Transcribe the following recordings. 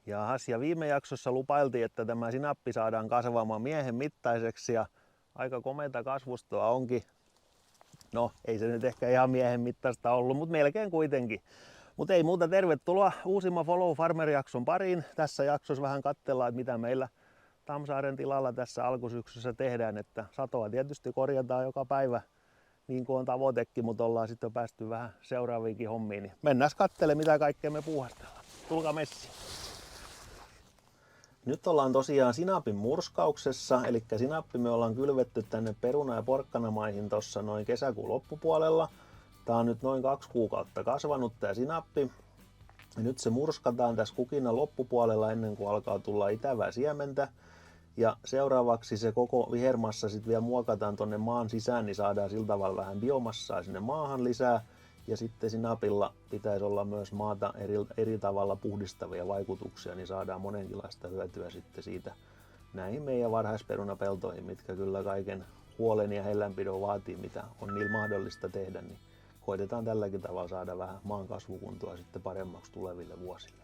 Jahas, ja viime jaksossa lupailtiin, että tämä sinappi saadaan kasvamaan miehen mittaiseksi ja aika komeata kasvustoa onkin. No, ei se nyt ehkä ihan miehen mittaista ollut, mutta melkein kuitenkin. Mutta ei muuta, tervetuloa uusimman Follow Farmer-jakson pariin. Tässä jaksossa vähän katsellaan, että mitä meillä Tamsaaren tilalla tässä alkusyksyssä tehdään. Että satoa tietysti korjataan joka päivä, niin kuin on tavoitekin, mutta ollaan sitten päästy vähän seuraaviinkin hommiin. Niin mennään katselemaan, mitä kaikkea me puuhastellaan. Tulkaa messiin. Nyt ollaan tosiaan sinapin murskauksessa, eli sinappi me ollaan kylvetty tänne peruna- ja porkkanamaihin tuossa noin kesäkuun loppupuolella. Tää on nyt noin 2 kuukautta kasvanut tää sinappi. Ja nyt se murskataan tässä kukinnan loppupuolella ennen kuin alkaa tulla itävää siementä. Ja seuraavaksi se koko vihermassa sitten vielä muokataan tonne maan sisään, niin saadaan sillä tavalla vähän biomassaa sinne maahan lisää. Ja sitten sinapilla pitäisi olla myös maata eri tavalla puhdistavia vaikutuksia, niin saadaan monenlaista hyötyä sitten siitä näihin meidän varhaisperunapeltoihin, mitkä kyllä kaiken huolen ja hellänpidon vaatii, mitä on niillä mahdollista tehdä, niin koitetaan tälläkin tavalla saada vähän maan kasvukuntoa sitten paremmaksi tuleville vuosille.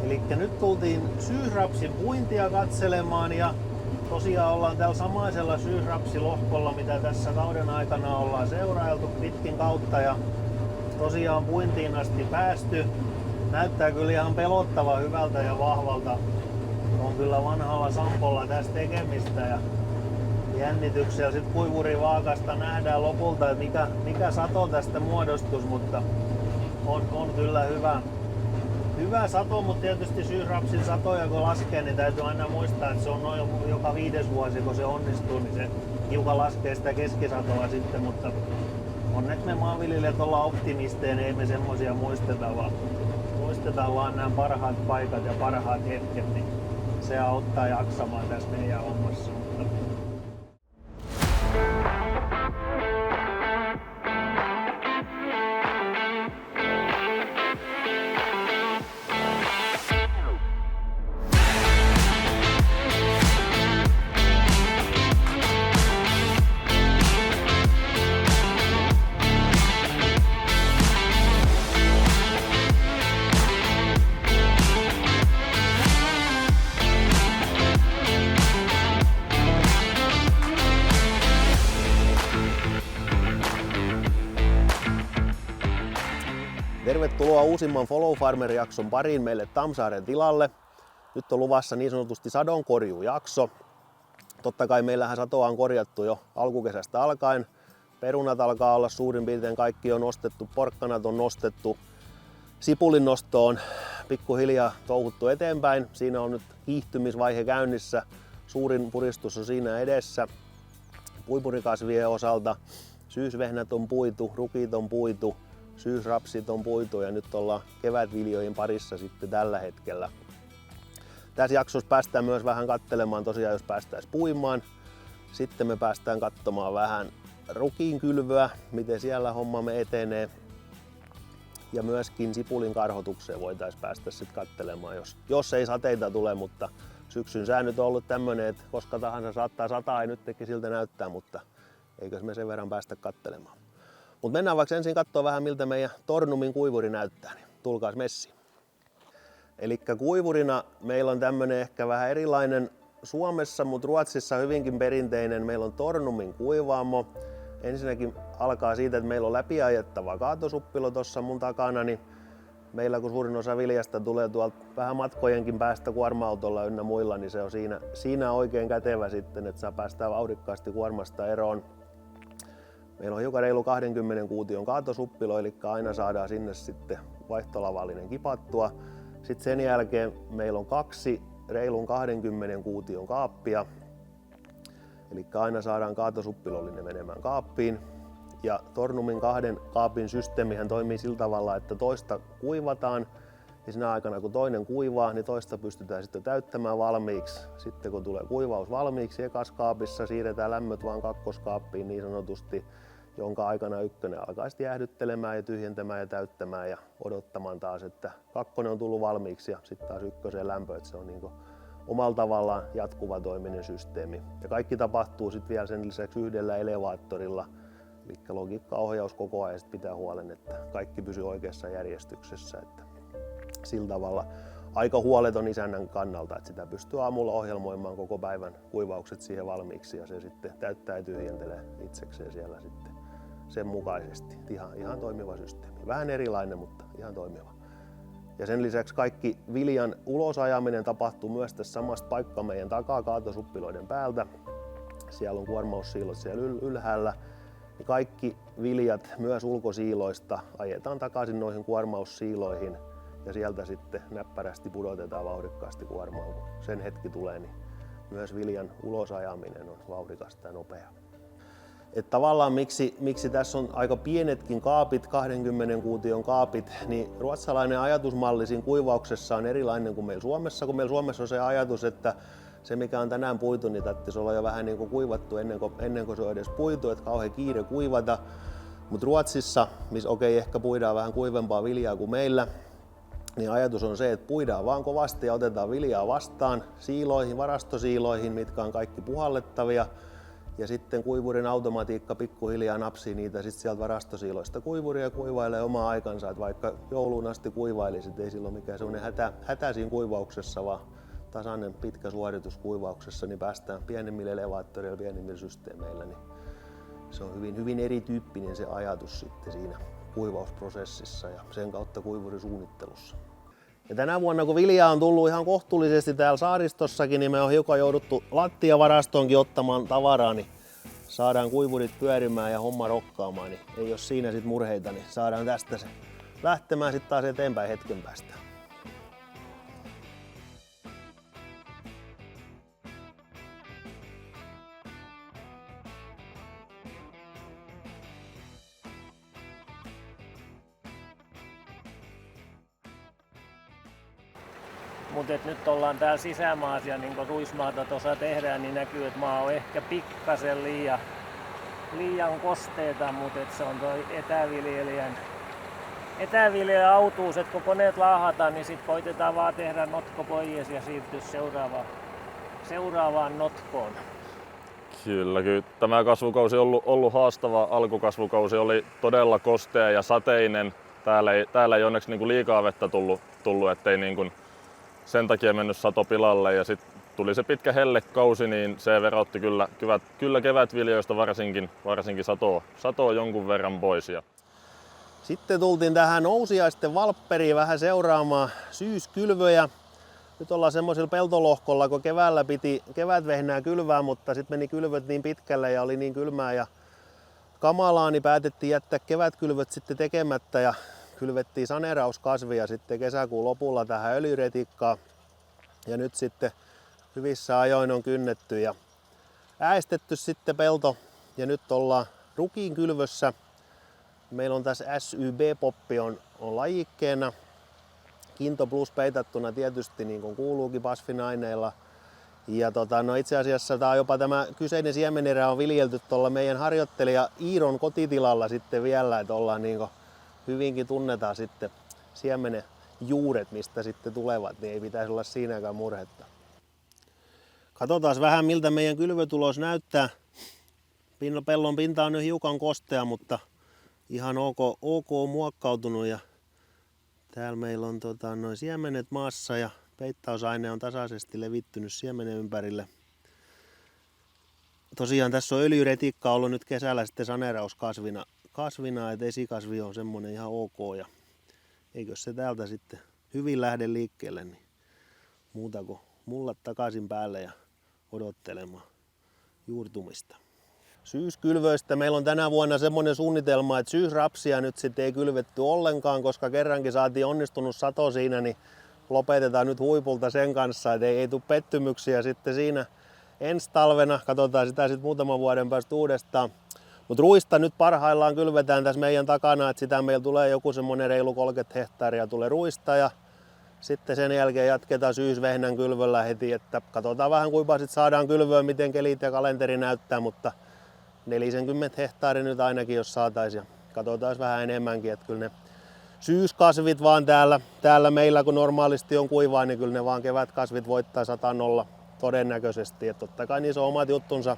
Eli nyt tultiin syysrapsin puintia katselemaan ja tosiaan ollaan täällä samaisella syysrapsilohkolla, mitä tässä kauden aikana ollaan seurailtu pitkin kautta ja tosiaan puintiin asti päästy. Näyttää kyllä ihan pelottavan hyvältä ja vahvalta. On kyllä vanhalla sampolla tässä tekemistä ja jännityksiä. Sitten kuivurivaakasta nähdään lopulta, että mikä sato tästä muodostus, mutta on kyllä hyvä sato, mutta tietysti syysrapsin satoja kun laskee, niin täytyy aina muistaa, että se on noin joka 5. vuosi, kun se onnistuu, niin se hiukan laskee sitä keskisatoa sitten, mutta onneksi me maanviljelijät ollaan optimisteja, niin ei me semmosia muistetaan vaan nämä parhaat paikat ja parhaat hetket, niin se auttaa jaksamaan tässä meidän hommassa. Tervetuloa uusimman Follow Farmer-jakson pariin meille Tamsaaren tilalle. Nyt on luvassa niin sanotusti sadonkorjuujakso. Totta kai meillähän satoa on korjattu jo alkukesästä alkaen. Perunat alkaa olla suurin piirtein kaikki on nostettu, porkkanat on nostettu. Sipulin nosto on pikkuhiljaa touhuttu eteenpäin. Siinä on nyt kiihtymisvaihe käynnissä. Suurin puristus on siinä edessä. Puipurikasvien osalta syysvehnät on puitu, rukit on puitu. Syysrapsit on puitu ja nyt ollaan kevätviljojen parissa sitten tällä hetkellä. Tässä jaksossa päästään myös vähän katselemaan tosiaan, jos päästäisiin puimaan. Sitten me päästään katsomaan vähän rukiin kylvöä, miten siellä hommamme etenee. Ja myöskin sipulin karhotukseen voitaisiin päästä sitten katselemaan, jos ei sateita tule, mutta syksyn säännöt on ollut tämmöinen, että koska tahansa saattaa sataa, ei nytkin siltä näyttää, mutta eikös me sen verran päästä katselemaan. Mutta mennään vaikka ensin katsoa vähän miltä meidän Tornumin kuivuri näyttää, niin tulkaas messiin. Eli kuivurina meillä on tämmönen ehkä vähän erilainen Suomessa, mutta Ruotsissa hyvinkin perinteinen. Meillä on Tornumin kuivaamo. Ensinnäkin alkaa siitä, että meillä on läpiajettava kaatosuppilo tuossa mun takana, niin meillä kun suurin osa viljasta tulee tuolta vähän matkojenkin päästä kuorma-autolla ynnä muilla, niin se on siinä oikein kätevä sitten, että saa päästään vauhdikkaasti kuormasta eroon. Meillä on hiukan reilu 20 kuution kaatosuppilo, eli aina saadaan sinne sitten vaihtolavallinen kipattua. Sitten sen jälkeen meillä on 2 reilun 20 kuution kaappia, eli aina saadaan kaatosuppilollinen menemään kaappiin. Ja Tornumin 2 kaapin systeemihän toimii sillä tavalla, että toista kuivataan ja siinä aikana kun toinen kuivaa, niin toista pystytään sitten täyttämään valmiiksi. Sitten kun tulee kuivaus valmiiksi ekas kaapissa, siirretään lämmöt vaan kakkoskaappiin niin sanotusti, jonka aikana ykkönen alkaa sitten jäähdyttelemään ja tyhjentämään ja täyttämään ja odottamaan taas, että kakkonen on tullut valmiiksi ja sitten taas ykköseen lämpö, että se on niin omalla tavallaan jatkuva toiminen systeemi. Ja kaikki tapahtuu sitten vielä sen lisäksi yhdellä elevaattorilla, eli logiikkaohjaus koko ajan pitää huolen, että kaikki pysyy oikeassa järjestyksessä. Että sillä tavalla aika huoleton isännän kannalta, että sitä pystyy aamulla ohjelmoimaan koko päivän kuivaukset siihen valmiiksi ja se sitten täyttää ja tyhjentelee itsekseen siellä sitten sen mukaisesti. Ihan toimiva systeemi. Vähän erilainen, mutta ihan toimiva. Ja sen lisäksi kaikki viljan ulosajaminen tapahtuu myös tässä samasta paikkaa meidän takaa kaatosuppiloiden päältä. Siellä on kuormaussiilot siellä ylhäällä. Ja kaikki viljat myös ulkosiiloista ajetaan takaisin noihin kuormaussiiloihin ja sieltä sitten näppärästi pudotetaan vauhdikkaasti kuormaan. Kun sen hetki tulee, niin myös viljan ulosajaminen on vauhdikasta ja nopeaa. Että tavallaan miksi tässä on aika pienetkin kaapit, 20 kuution kaapit, niin ruotsalainen ajatusmalli siinä kuivauksessa on erilainen kuin meillä Suomessa. Kun meillä Suomessa on se ajatus, että se mikä on tänään puitu, niin täytyisi olla jo vähän niin kuin kuivattu ennen kuin se on edes puitu, että kauhean kiire kuivata. Mutta Ruotsissa, missä ehkä puidaan vähän kuivempaa viljaa kuin meillä, niin ajatus on se, että puidaan vaan kovasti ja otetaan viljaa vastaan siiloihin, varastosiiloihin, mitkä on kaikki puhallettavia. Ja sitten kuivurin automatiikka pikkuhiljaa napsii niitä sit sieltä varastosiiloista kuivuria kuivailee omaa aikansa. Et vaikka jouluun asti kuivailisi, ei silloin mikään sellainen hätä siinä kuivauksessa, vaan tasainen pitkä suoritus kuivauksessa, niin päästään pienemmillä elevaattoreilla, pienemmillä systeemeillä. Niin se on hyvin erityyppinen se ajatus sitten siinä kuivausprosessissa ja sen kautta kuivurisuunnittelussa. Ja tänä vuonna, kun viljaa on tullut ihan kohtuullisesti täällä saaristossakin, niin me on hiukan jouduttu lattiavarastoonkin ottamaan tavaraa, niin saadaan kuivurit pyörimään ja homma rokkaamaan, niin ei ole siinä sit murheita, niin saadaan tästä se lähtemään sitten taas eteenpäin hetken päästä. Mutta nyt ollaan täällä sisämaassa ja niin kun ruismaata tuossa tehdään, niin näkyy, että maa on ehkä pikkasen liian kosteeta, mutta se on toi etäviljelijän autuus, että kun koneet laahataan, niin sit koitetaan vaan tehdä notko pois ja siirtyä seuraavaan notkoon. Kyllä. Tämä kasvukausi on ollut haastava. Alkukasvukausi oli todella kostea ja sateinen. Täällä ei onneksi niin kuin liikaa vettä tullut, ettei niin kuin sen takia mennyt sato pilalle. Ja sitten tuli se pitkä hellekausi, niin se verotti kyllä kevätviljoista varsinkin satoa jonkun verran pois. Sitten tultiin tähän nousiaisten valpperiin vähän seuraamaan syyskylvöjä. Nyt ollaan semmoisella peltolohkolla, kun keväällä piti kevätvehnää kylvää, mutta sitten meni kylvöt niin pitkälle ja oli niin kylmää ja kamalaa, niin päätettiin jättää kevätkylvöt sitten tekemättä ja kylvettiin saneerauskasvia sitten kesäkuun lopulla tähän öljyretikkaan. Ja nyt sitten hyvissä ajoin on kynnetty ja äästetty sitten pelto ja nyt ollaan rukiin kylvössä. Meillä on tässä SYB-poppi on lajikkeena. Kinto plus peitattuna tietysti niin kuin kuuluukin pasfinaineilla. Ja itse asiassa tämä kyseinen siemenerä on viljelty tuolla meidän harjoittelija Iiron kotitilalla sitten vielä, että ollaan niin kuin hyvinkin tunnetaan sitten siemenen juuret, mistä sitten tulevat, niin ei pitäisi olla siinäkään murhetta. Katsotaan vähän miltä meidän kylvötulos näyttää. Pellon pinta on nyt hiukan kostea, mutta ihan ok muokkautunut ja täällä meillä on noin siemenet maassa ja peittausaine on tasaisesti levittynyt siemenen ympärille. Tosiaan tässä on öljyretikka ollut nyt kesällä sitten saneerauskasvina, että esikasvi on semmonen ihan ok ja eikö se täältä sitten hyvin lähde liikkeelle, niin muuta kuin mullat takaisin päälle ja odottelemaan juurtumista. Syyskylvöistä meillä on tänä vuonna semmoinen suunnitelma, että syysrapsia nyt sitten ei kylvetty ollenkaan, koska kerrankin saatiin onnistunut sato siinä, niin lopetetaan nyt huipulta sen kanssa, että ei tule pettymyksiä sitten siinä ensi talvena. Katsotaan sitä sitten muutaman vuoden päästä uudestaan. Mutta ruista nyt parhaillaan kylvetään tässä meidän takana, että sitä meillä tulee joku semmoinen reilu 30 hehtaaria tulee ruista ja sitten sen jälkeen jatketaan syysvehnän kylvöllä heti, että katsotaan vähän kuinka sitten saadaan kylvöä, miten kelit ja kalenteri näyttää, mutta 40 hehtaaria nyt ainakin jos saataisiin ja katsotaan vähän enemmänkin, että kyllä ne syyskasvit vaan täällä meillä kun normaalisti on kuivaa, niin kyllä ne vaan kevätkasvit voittaa 100-0 todennäköisesti, että totta kai niissä on omat juttunsa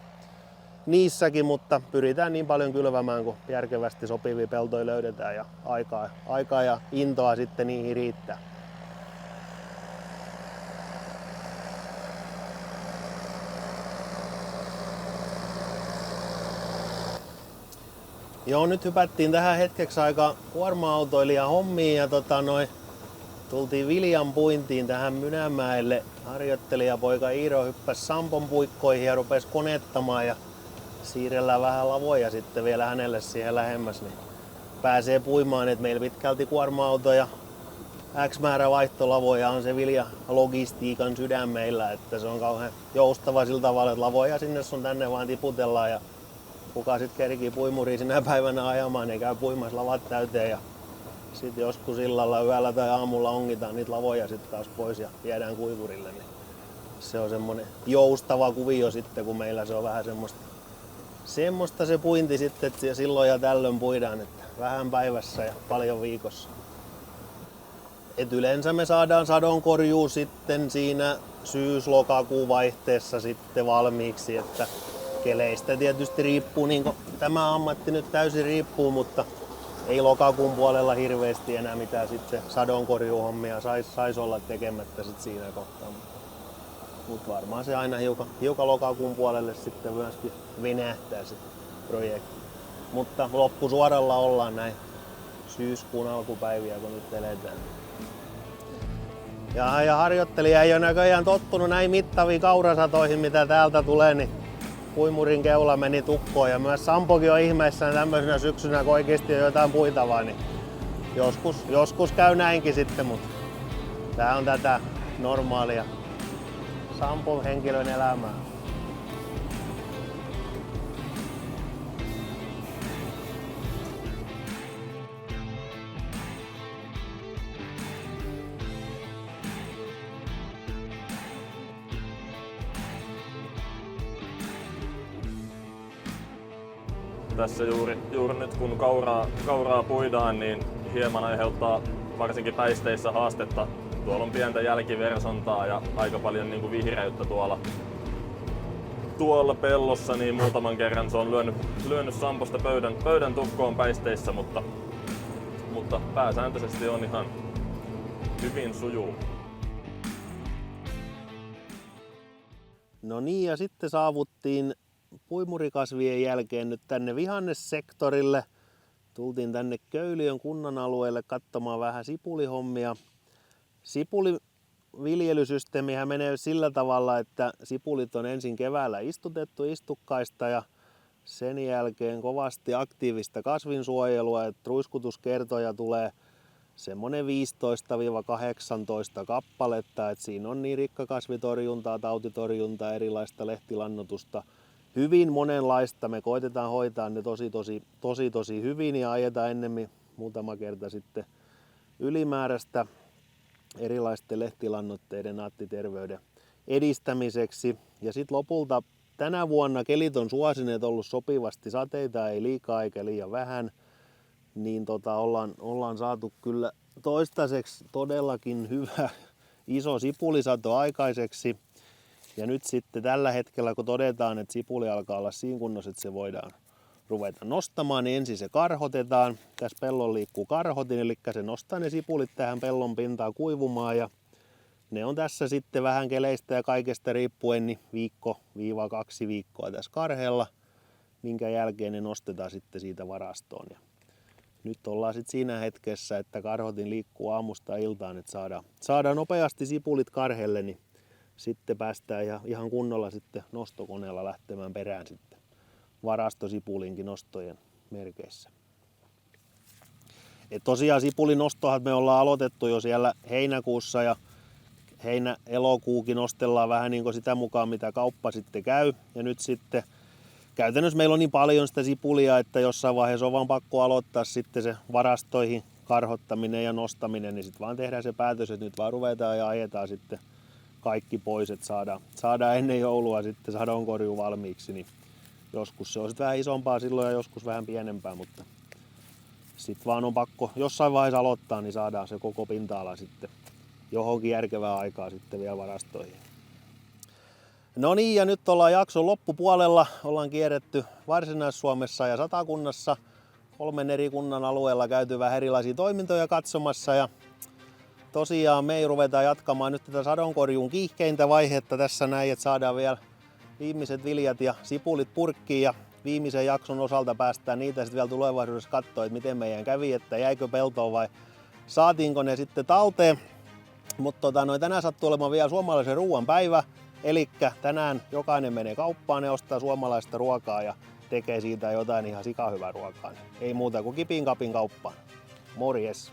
niissäkin, mutta pyritään niin paljon kylvämään, kun järkevästi sopivia peltoja löydetään ja aikaa ja intoa sitten niihin riittää. Joo, nyt hypättiin tähän hetkeksi aika kuorma-autoilijan hommiin ja tultiin viljan puintiin tähän Mynämäelle. Harjoittelijapoika Iiro hyppäsi Sampon puikkoihin ja rupesi konettamaan ja siirrellään vähän lavoja sitten vielä hänelle siihen lähemmäs, niin pääsee puimaan, että meillä pitkälti kuorma-auto ja X määrä vaihtolavoja on se viljalogistiikan sydän meillä, että se on kauhean joustava sillä tavalla, että lavoja sinne sun tänne vaan tiputellaan ja kuka sitten kerkii puimuriin sinä päivänä ajamaan, niin käy puimassa lavat täyteen ja sitten joskus illalla, yöllä tai aamulla ongitaan niitä lavoja sitten taas pois ja viedään kuivurille. Niin se on semmonen joustava kuvio sitten, kun meillä se on vähän semmoista se puinti sitten, että silloin ja tällöin puidaan, että vähän päivässä ja paljon viikossa. Et yleensä me saadaan sadonkorjuu sitten siinä syys-lokakuun vaihteessa sitten valmiiksi, että keleistä tietysti riippuu, niin kuin tämä ammatti nyt täysin riippuu, mutta ei lokakuun puolella hirveästi enää mitään sitten sadonkorjuuhommia sais olla tekemättä sit siinä kohtaa. Mutta varmaan se aina hiukan lokakuun puolelle sitten myöskin venähtää se projekti. Mutta loppusuoralla ollaan näin syyskuun alkupäiviä, kun nyt eletään. Ja harjoittelija ei ole näköjään tottunut näin mittaviin kaurasatoihin, mitä täältä tulee, niin puimurin keula meni tukkoon. Ja myös Sampokin on ihmeissään tämmöisenä syksynä, kun oikeasti on jotain puitavaa, niin joskus käy näinkin sitten, mutta tää on tätä normaalia Sampon henkilön elämää. Tässä juuri nyt kun kauraa puidaan, niin hieman aiheuttaa varsinkin päisteissä haastetta. Tuolla on pientä jälkiversontaa ja aika paljon niin kuin vihreyttä tuolla pellossa, niin muutaman kerran se on lyönyt Samposta pöydän tukkoon päisteissä, mutta pääsääntöisesti on ihan hyvin sujuu. No niin, ja sitten saavuttiin puimurikasvien jälkeen nyt tänne vihannessektorille. Tultiin tänne Köyliön kunnan alueelle katsomaan vähän sipulihommia. Sipuliviljelysysteemihän menee sillä tavalla, että sipulit on ensin keväällä istutettu istukkaista ja sen jälkeen kovasti aktiivista kasvinsuojelua, että ruiskutuskertoja tulee semmonen 15-18 kappaletta, että siinä on niin rikkakasvitorjuntaa, tautitorjuntaa, erilaista lehtilannotusta. Hyvin monenlaista. Me koitetaan hoitaa ne tosi hyvin ja ajetaan ennemmin muutama kerta sitten ylimääräistä erilaisten lehtilannoitteiden naattiterveyden edistämiseksi. Ja sitten lopulta tänä vuonna kelit on suosineet ollut sopivasti, sateita ei liikaa eikä liian vähän, niin ollaan saatu kyllä toistaiseksi todellakin hyvä iso sipulisato aikaiseksi. Ja nyt sitten tällä hetkellä, kun todetaan, että sipuli alkaa olla siinä kunnossa, että se voidaan ruveta nostamaan, niin ensin se karhotetaan. Tässä pellon liikkuu karhotin, eli se nostaa ne sipulit tähän pellon pintaan kuivumaan. Ja ne on tässä sitten vähän keleistä ja kaikesta riippuen niin 1-2 viikkoa tässä karheella, minkä jälkeen ne nostetaan sitten siitä varastoon. Ja nyt ollaan sitten siinä hetkessä, että karhotin liikkuu aamusta iltaan, että saadaan nopeasti sipulit karhelle, niin sitten päästään ihan kunnolla sitten nostokoneella lähtemään perään sitten varastosipulinkin nostojen merkeissä. Et tosiaan sipulinostohan me ollaan aloitettu jo siellä heinäkuussa ja heinä-elokuukin nostellaan vähän niin kuin sitä mukaan mitä kauppa sitten käy. Ja nyt sitten käytännössä meillä on niin paljon sitä sipulia, että jossain vaiheessa on vaan pakko aloittaa sitten se varastoihin karhottaminen ja nostaminen, niin sitten vaan tehdään se päätös, että nyt vaan ruvetaan ja ajetaan sitten kaikki pois, että saadaan ennen joulua sitten sadonkorjuu valmiiksi, niin joskus se on sitten vähän isompaa silloin ja joskus vähän pienempää, mutta sitten vaan on pakko jossain vaiheessa aloittaa, niin saadaan se koko pinta-ala sitten johonkin järkevää aikaa sitten vielä varastoihin. No niin, ja nyt ollaan jakson loppupuolella, ollaan kierretty Varsinais-Suomessa ja Satakunnassa, 3 eri kunnan alueella käyty vähän erilaisia toimintoja katsomassa ja tosiaan me ei ruveta jatkamaan nyt tätä sadonkorjuun kiihkeintä vaihetta tässä näin, että saadaan vielä viimeiset viljat ja sipulit purkkiin ja viimeisen jakson osalta päästään niitä sitten vielä tulevaisuudessa katsoa, että miten meidän kävi, että jäikö peltoon vai saatiinko ne sitten talteen. Mutta tänään sattuu olemaan vielä suomalaisen ruoan päivä, eli tänään jokainen menee kauppaan ja ostaa suomalaista ruokaa ja tekee siitä jotain ihan sikahyvää ruokaa. Ei muuta kuin kipin kapin kauppaan. Morjes!